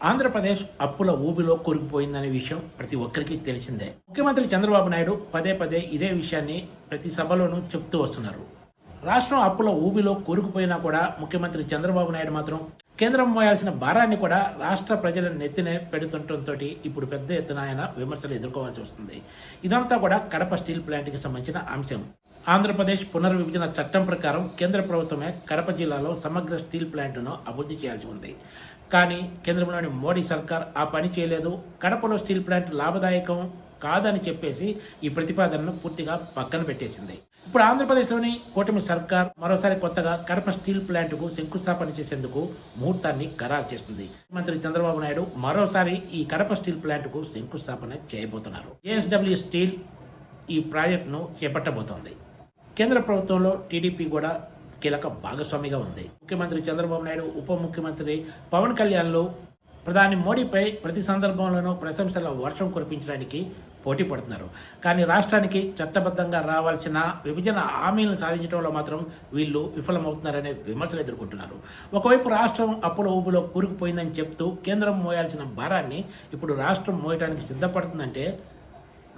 ఆంధ్రప్రదేశ్ అప్పుల ఊబిలో కూరుకుపోయిందనే విషయం ప్రతి ఒక్కరికి తెలిసిందే. ముఖ్యమంత్రి చంద్రబాబు నాయుడు పదే పదే ఇదే విషయాన్ని ప్రతి సభలోనూ చెప్తూ వస్తున్నారు. రాష్ట్రం అప్పుల ఊబిలో కూరుకుపోయినా కూడా ముఖ్యమంత్రి చంద్రబాబు నాయుడు మాత్రం కేంద్రం మోయాల్సిన భారాన్ని కూడా రాష్ట్ర ప్రజల నెత్తినే పెడుతుండటంతో ఇప్పుడు పెద్ద ఎత్తున ఆయన విమర్శలు ఎదుర్కోవాల్సి వస్తుంది. ఇదంతా కూడా కడప స్టీల్ ప్లాంట్కి సంబంధించిన అంశం. ఆంధ్రప్రదేశ్ పునర్విభజన చట్టం ప్రకారం కేంద్ర ప్రభుత్వమే కడప జిల్లాలో సమగ్ర స్టీల్ ప్లాంట్ను అభివృద్ధి చేయాల్సి ఉంది. కానీ కేంద్రంలోని మోడీ సర్కార్ ఆ పని చేయలేదు. కడపలో స్టీల్ ప్లాంట్ లాభదాయకం కాదని చెప్పేసి ఈ ప్రతిపాదనను పూర్తిగా పక్కన పెట్టేసింది. ఇప్పుడు ఆంధ్రప్రదేశ్లోని కూటమి సర్కార్ మరోసారి కొత్తగా కడప స్టీల్ ప్లాంట్కు శంకుస్థాపన చేసేందుకు ముహూర్తాన్ని ఖరారు చేస్తుంది. ముఖ్యమంత్రి చంద్రబాబు నాయుడు మరోసారి ఈ కడప స్టీల్ ప్లాంట్కు శంకుస్థాపన చేయబోతున్నారు. JSW స్టీల్ ఈ ప్రాజెక్టును చేపట్టబోతోంది. కేంద్ర ప్రభుత్వంలో టీడీపీ కూడా కీలక భాగస్వామిగా ఉంది. ముఖ్యమంత్రి చంద్రబాబు నాయుడు, ఉప ముఖ్యమంత్రి పవన్ కళ్యాణ్లు ప్రధాని మోడీపై ప్రతి సందర్భంలోనూ ప్రశంసల వర్షం కురిపించడానికి పోటీ పడుతున్నారు. కానీ రాష్ట్రానికి చట్టబద్ధంగా రావాల్సిన విభజన హామీలను సాధించడంలో మాత్రం వీళ్ళు విఫలమవుతున్నారనే విమర్శలు ఎదుర్కొంటున్నారు. ఒకవైపు రాష్ట్రం అప్పుల ఊబిలో కూరుకుపోయిందని చెప్తూ కేంద్రం మోయాల్సిన భారాన్ని ఇప్పుడు రాష్ట్రం మోయడానికి సిద్ధపడుతుందంటే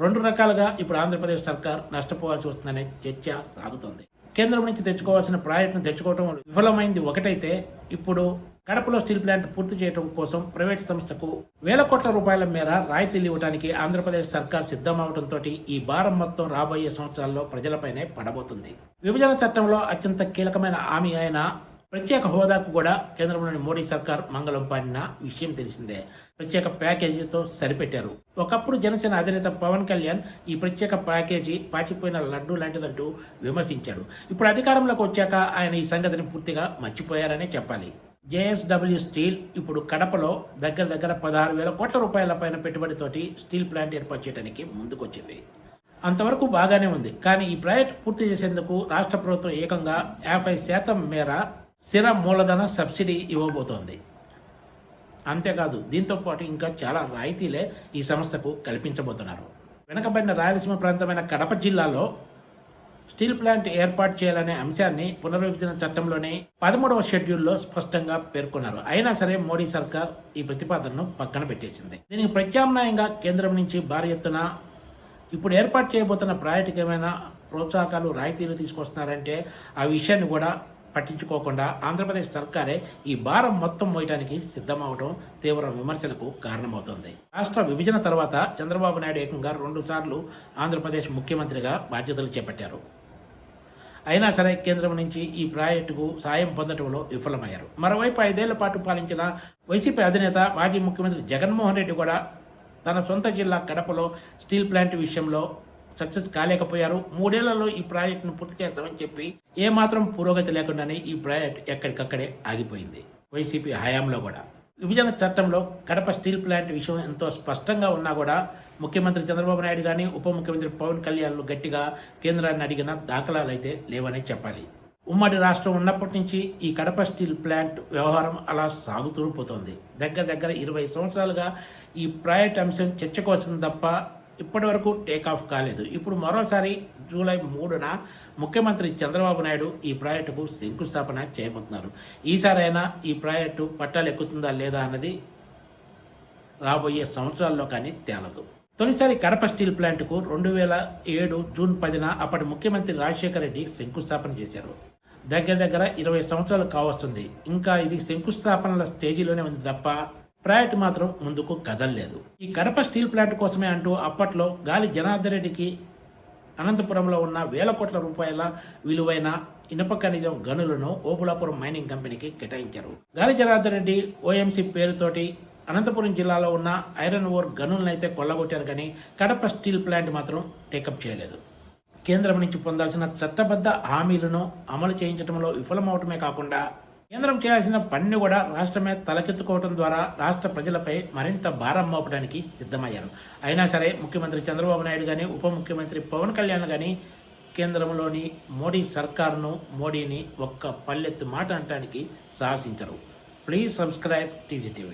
రెండు రకాలుగా ఇప్పుడు ఆంధ్రప్రదేశ్ సర్కార్ నష్టపోవాల్సి వస్తుందనే చర్చ సాగుతోంది. కేంద్రం నుంచి తెచ్చుకోవాల్సిన ప్రాజెక్టును తెచ్చుకోవడం విఫలమైంది ఒకటైతే, ఇప్పుడు కడపలో స్టీల్ ప్లాంట్ పూర్తి చేయడం కోసం ప్రైవేట్ సంస్థకు వేల కోట్ల రూపాయల మేర రాయితీలు ఇవ్వడానికి ఆంధ్రప్రదేశ్ సర్కార్ సిద్ధమవడంతో ఈ భారం మొత్తం రాబోయే సంవత్సరాల్లో ప్రజలపైనే పడబోతుంది. విభజన చట్టంలో అత్యంత కీలకమైన హామీ అయిన ప్రత్యేక హోదాకు కూడా కేంద్రంలోని మోడీ సర్కార్ మంగళం పాడిన విషయం తెలిసిందే. ప్రత్యేక ప్యాకేజీతో సరిపెట్టారు. ఒకప్పుడు జనసేన అధినేత పవన్ కళ్యాణ్ ఈ ప్రత్యేక ప్యాకేజీ పాచిపోయిన లడ్డు లాంటిదంటూ విమర్శించారు. ఇప్పుడు అధికారంలోకి వచ్చాక ఆయన ఈ సంగతిని పూర్తిగా మర్చిపోయారనే చెప్పాలి. JSW స్టీల్ ఇప్పుడు కడపలో దగ్గర 16,000 కోట్ల రూపాయల పైన పెట్టుబడితోటి స్టీల్ ప్లాంట్ ఏర్పాటు చేయడానికి ముందుకొచ్చింది. అంతవరకు బాగానే ఉంది. కానీ ఈ ప్రాజెక్ట్ పూర్తి చేసేందుకు రాష్ట్ర ప్రభుత్వం ఏకంగా 50% మేర స్థిర మూలధన సబ్సిడీ ఇవ్వబోతోంది. అంతేకాదు, దీంతో పాటు ఇంకా చాలా రాయితీలే ఈ సంస్థకు కల్పించబోతున్నారు. వెనకబడిన రాయలసీమ ప్రాంతమైన కడప జిల్లాలో స్టీల్ ప్లాంట్ ఏర్పాటు చేయాలనే అంశాన్ని పునర్విభజన చట్టంలోని 13వ షెడ్యూల్లో స్పష్టంగా పేర్కొన్నారు. అయినా సరే మోడీ సర్కార్ ఈ ప్రతిపాదనను పక్కన పెట్టేసింది. దీనికి ప్రత్యామ్నాయంగా కేంద్రం నుంచి భారీ ఎత్తున ఇప్పుడు ఏర్పాటు చేయబోతున్న ప్రాజెక్టుకి ఏమైనా ప్రోత్సాహకాలు, రాయితీలు తీసుకొస్తున్నారంటే ఆ విషయాన్ని కూడా పట్టించుకోకుండా ఆంధ్రప్రదేశ్ సర్కారే ఈ భారం మొత్తం మోయడానికి సిద్ధమవడం తీవ్ర విమర్శలకు కారణమవుతోంది. రాష్ట్ర విభజన తర్వాత చంద్రబాబు నాయుడు ఏకంగా 2 సార్లు ఆంధ్రప్రదేశ్ ముఖ్యమంత్రిగా బాధ్యతలు చేపట్టారు. అయినా సరే కేంద్రం నుంచి ఈ ప్రాజెక్టుకు సాయం పొందడంలో విఫలమయ్యారు. మరోవైపు 5 ఏళ్ల పాటు పాలించిన వైసీపీ అధినేత మాజీ ముఖ్యమంత్రి జగన్మోహన్ రెడ్డి కూడా తన సొంత జిల్లా కడపలో స్టీల్ ప్లాంట్ విషయంలో సక్సెస్ కాలేకపోయారు. 3 ఏళ్లలో ఈ ప్రాజెక్టును పూర్తి చేస్తామని చెప్పి ఏమాత్రం పురోగతి లేకుండానే ఈ ప్రాజెక్ట్ ఎక్కడికక్కడే ఆగిపోయింది. వైసీపీ హయాంలో కూడా విభజన చట్టంలో కడప స్టీల్ ప్లాంట్ విషయం ఎంతో స్పష్టంగా ఉన్నా కూడా ముఖ్యమంత్రి చంద్రబాబు నాయుడు కానీ, ఉప ముఖ్యమంత్రి పవన్ కళ్యాణ్లు గట్టిగా కేంద్రాన్ని అడిగిన దాఖలాలు అయితే లేవనే చెప్పాలి. ఉమ్మడి రాష్ట్రం ఉన్నప్పటి నుంచి ఈ కడప స్టీల్ ప్లాంట్ వ్యవహారం అలా సాగుతూ పోతుంది. దగ్గర 20 సంవత్సరాలుగా ఈ ప్రాజెక్ట్ అంశం చర్చకు వస్తుంది తప్ప ఇప్పటి వరకు టేకాఫ్ కాలేదు. ఇప్పుడు మరోసారి జూలై 3న ముఖ్యమంత్రి చంద్రబాబు నాయుడు ఈ ప్రాజెక్టుకు శంకుస్థాపన చేయబోతున్నారు. ఈసారైనా ఈ ప్రాజెక్టు పట్టాలు ఎక్కుతుందా లేదా అన్నది రాబోయే సంవత్సరాల్లో కానీ తేలదు. తొలిసారి కడప స్టీల్ ప్లాంట్కు 2007 జూన్ 10న అప్పటి ముఖ్యమంత్రి రాజశేఖర రెడ్డి శంకుస్థాపన చేశారు. దగ్గర 20 సంవత్సరాలు కావస్తుంది. ఇంకా ఇది శంకుస్థాపనల స్టేజీలోనే ఉంది తప్ప ప్రాజెక్టు మాత్రం ముందుకు కదలలేదు. ఈ కడప స్టీల్ ప్లాంట్ కోసమే అంటూ అప్పట్లో గాలి జనార్దన్ రెడ్డికి అనంతపురంలో ఉన్న వేల కోట్ల రూపాయల విలువైన ఇనుప ఖనిజం గనులను ఓబులాపురం మైనింగ్ కంపెనీకి కేటాయించారు. గాలి జనార్దన్ రెడ్డి OMC పేరుతోటి అనంతపురం జిల్లాలో ఉన్న ఐరన్ ఓర్ గనులను అయితే కొల్లగొట్టారు, కానీ కడప స్టీల్ ప్లాంట్ మాత్రం టేకప్ చేయలేదు. కేంద్రం నుంచి పొందాల్సిన చట్టబద్ధ హామీలను అమలు చేయించడంలో విఫలమవటమే కాకుండా కేంద్రం చేయాల్సిన పనిని కూడా రాష్ట్రమే తలకెత్తుకోవడం ద్వారా రాష్ట్ర ప్రజలపై మరింత భారం మోపడానికి సిద్ధమయ్యారు. అయినా సరే ముఖ్యమంత్రి చంద్రబాబు నాయుడు కానీ, ఉప ముఖ్యమంత్రి పవన్ కళ్యాణ్ కానీ కేంద్రంలోని మోడీ సర్కారును, మోడీని ఒక్క పల్లెత్తు మాట అనడానికి సాహసించరు. Please subscribe TCTV.